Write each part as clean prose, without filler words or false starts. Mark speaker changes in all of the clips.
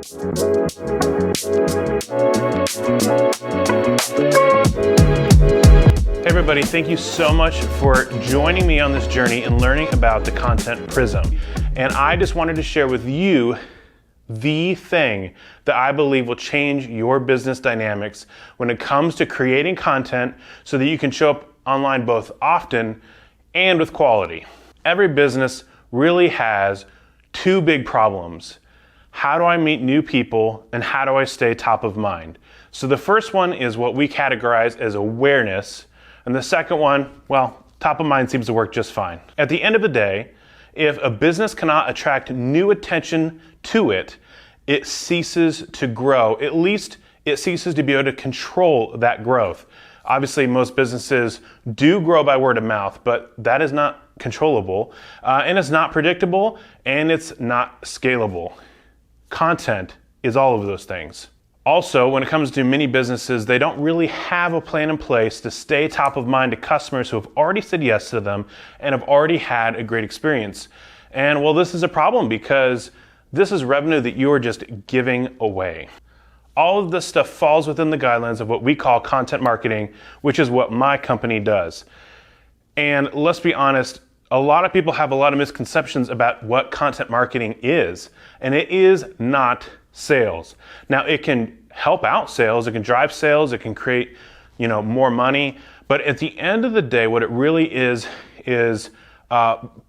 Speaker 1: Hey everybody, thank you so much for joining me on this journey and learning about the Content Prism. And I just wanted to share with you the thing that I believe will change your business dynamics when it comes to creating content so that you can show up online both often and with quality. Every business really has two big problems. How do I meet new people and how do I stay top of mind? So the first one is what we categorize as awareness, and the second one, well, top of mind seems to work just fine. At the end of the day, if a business cannot attract new attention to it, it ceases to grow. At least it ceases to be able to control that growth. Obviously, most businesses do grow by word of mouth, but that is not controllable, and it's not predictable, and it's not scalable. Content is all of those things. Also, when it comes to many businesses, they don't really have a plan in place to stay top of mind to customers who have already said yes to them and have already had a great experience. And well, this is a problem because this is revenue that you are just giving away. All of this stuff falls within the guidelines of what we call content marketing, which is what my company does. And let's be honest, a lot of people have a lot of misconceptions about what content marketing is, and it is not sales. Now, it can help out sales, it can drive sales, it can create, more money, but at the end of the day, what it really is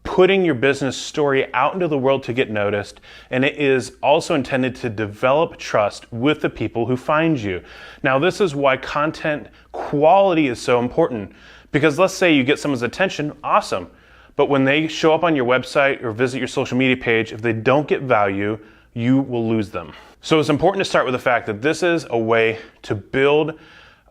Speaker 1: putting your business story out into the world to get noticed, and it is also intended to develop trust with the people who find you. Now, this is why content quality is so important, because let's say you get someone's attention, awesome, but when they show up on your website or visit your social media page, if they don't get value, you will lose them. So it's important to start with the fact that this is a way to build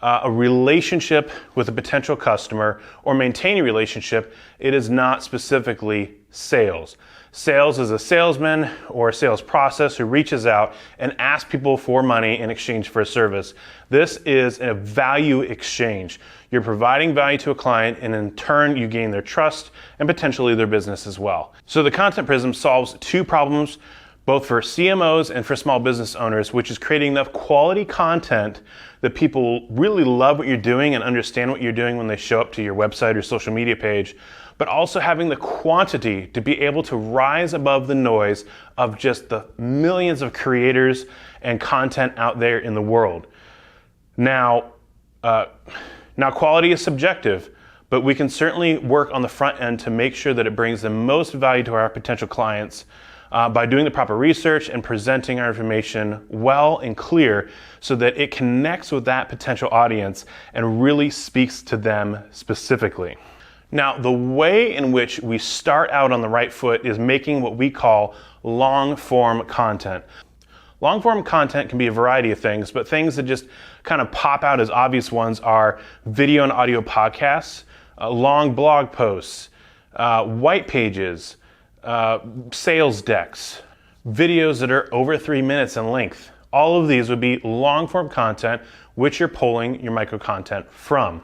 Speaker 1: a relationship with a potential customer or maintain a relationship. It is not specifically sales. Sales is a salesman or a sales process who reaches out and asks people for money in exchange for a service. This is a value exchange. You're providing value to a client, and in turn you gain their trust and potentially their business as well. So the Content Prism solves two problems, both for CMOs and for small business owners, which is creating enough quality content that people really love what you're doing and understand what you're doing when they show up to your website or social media page, but also having the quantity to be able to rise above the noise of just the millions of creators and content out there in the world. Now quality is subjective, but we can certainly work on the front end to make sure that it brings the most value to our potential clients by doing the proper research and presenting our information well and clear so that it connects with that potential audience and really speaks to them specifically. Now, the way in which we start out on the right foot is making what we call long-form content. Long-form content can be a variety of things, but things that just kind of pop out as obvious ones are video and audio podcasts, long blog posts, white pages, sales decks, videos that are over 3 minutes in length. All of these would be long-form content, which you're pulling your micro content from.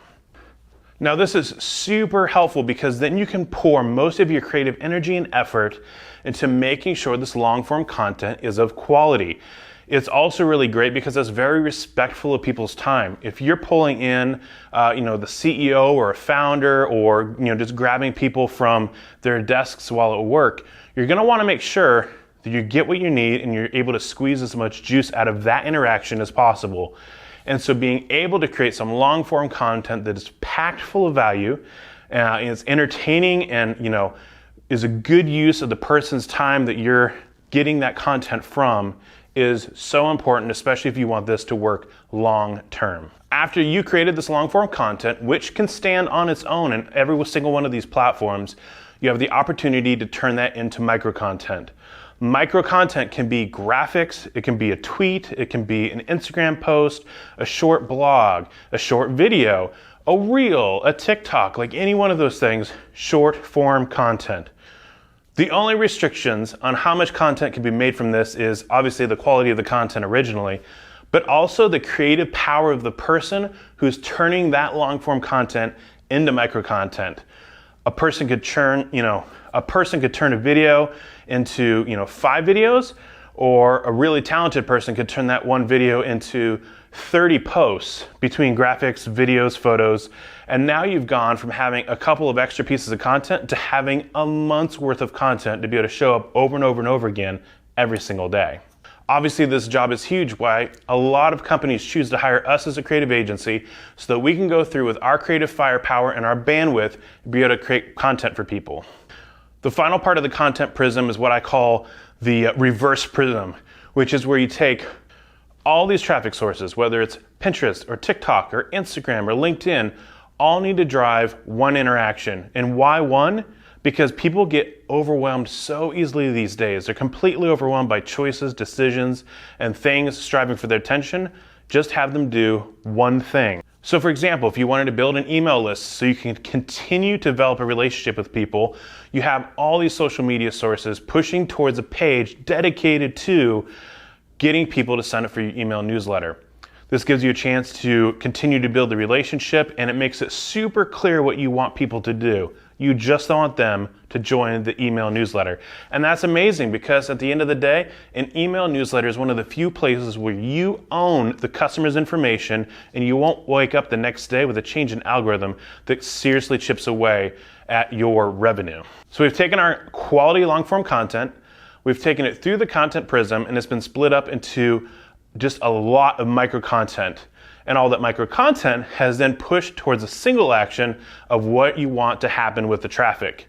Speaker 1: Now, this is super helpful because then you can pour most of your creative energy and effort into making sure this long-form content is of quality. It's also really great because it's very respectful of people's time. If you're pulling in, the CEO or a founder, or just grabbing people from their desks while at work, you're going to want to make sure that you get what you need and you're able to squeeze as much juice out of that interaction as possible. And so, being able to create some long-form content that is packed full of value, is entertaining, and is a good use of the person's time that you're getting that content from, is so important, especially if you want this to work long term. After you created this long form content, which can stand on its own in every single one of these platforms, you have the opportunity to turn that into micro content. Micro content can be graphics, it can be a tweet, it can be an Instagram post, a short blog, a short video, a reel, a TikTok, like any one of those things, short form content. The only restrictions on how much content can be made from this is obviously the quality of the content originally, but also the creative power of the person who's turning that long form content into micro content. A person could turn a video into 5 videos, Or a really talented person could turn that one video into 30 posts between graphics, videos, photos, and now you've gone from having a couple of extra pieces of content to having a month's worth of content to be able to show up over and over and over again every single day. Obviously, this job is huge, why a lot of companies choose to hire us as a creative agency so that we can go through with our creative firepower and our bandwidth and be able to create content for people. The final part of the content prism is what I call the reverse prism, which is where you take all these traffic sources, whether it's Pinterest or TikTok or Instagram or LinkedIn, all need to drive one interaction. And why one? Because people get overwhelmed so easily these days. They're completely overwhelmed by choices, decisions, and things striving for their attention. Just have them do one thing. So for example, if you wanted to build an email list so you can continue to develop a relationship with people, you have all these social media sources pushing towards a page dedicated to getting people to sign up for your email newsletter. This gives you a chance to continue to build the relationship, and it makes it super clear what you want people to do. You just want them to join the email newsletter. And that's amazing because at the end of the day, an email newsletter is one of the few places where you own the customer's information and you won't wake up the next day with a change in algorithm that seriously chips away at your revenue. So we've taken our quality long-form content, we've taken it through the content prism, and it's been split up into just a lot of micro content. And all that micro content has then pushed towards a single action of what you want to happen with the traffic.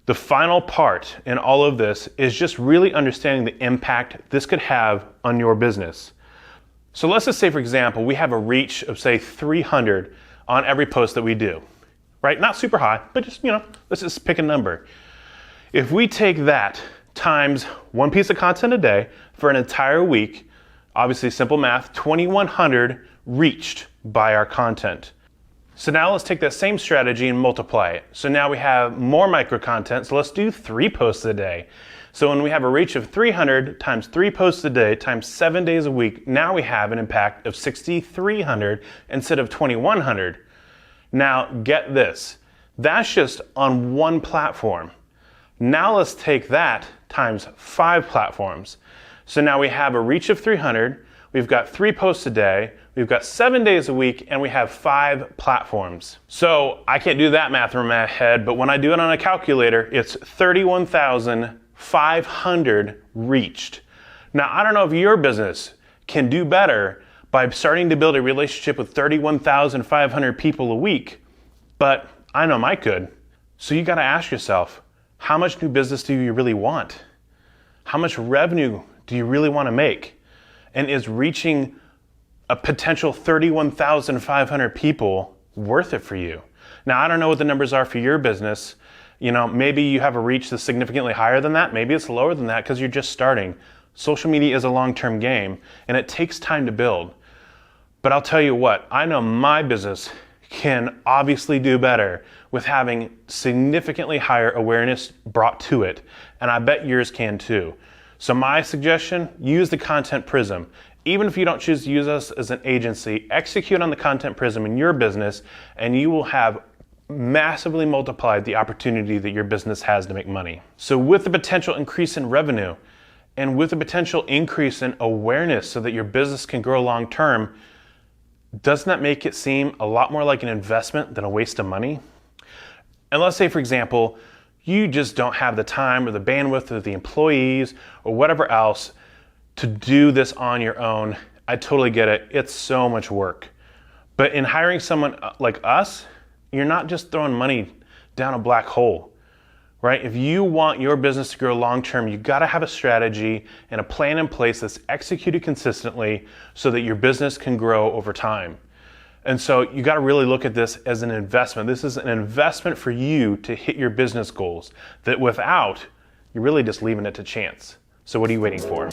Speaker 1: The final part in all of this is just really understanding the impact this could have on your business. So let's just say, for example, we have a reach of say 300 on every post that we do, right? Not super high, but just, let's just pick a number. If we take that times one piece of content a day for an entire week, obviously simple math, 2,100 reached by our content. So now let's take that same strategy and multiply it. So now we have more micro content, so let's do 3 posts a day. So when we have a reach of 300 times 3 posts a day times 7 days a week, now we have an impact of 6,300 instead of 2,100. Now get this, that's just on one platform. Now let's take that times 5 platforms. So now we have a reach of 300, we've got 3 posts a day, we've got 7 days a week, and we have 5 platforms. So I can't do that math in my head, but when I do it on a calculator, it's 31,500 reached. Now, I don't know if your business can do better by starting to build a relationship with 31,500 people a week, but I know mine could. So you gotta ask yourself, how much new business do you really want? How much revenue do you really want to make? And is reaching a potential 31,500 people worth it for you? Now, I don't know what the numbers are for your business. Maybe you have a reach that's significantly higher than that. Maybe it's lower than that because you're just starting. Social media is a long-term game and it takes time to build. But I'll tell you what, I know my business can obviously do better with having significantly higher awareness brought to it. And I bet yours can too. So my suggestion, use the content prism. Even if you don't choose to use us as an agency, execute on the content prism in your business and you will have massively multiplied the opportunity that your business has to make money. So with the potential increase in revenue and with the potential increase in awareness so that your business can grow long term, doesn't that make it seem a lot more like an investment than a waste of money? And let's say, for example, you just don't have the time or the bandwidth or the employees or whatever else to do this on your own. I totally get it. It's so much work. But in hiring someone like us, you're not just throwing money down a black hole, right? If you want your business to grow long term, you got to have a strategy and a plan in place that's executed consistently so that your business can grow over time. And so you got to really look at this as an investment. This is an investment for you to hit your business goals that without, you're really just leaving it to chance. So what are you waiting for?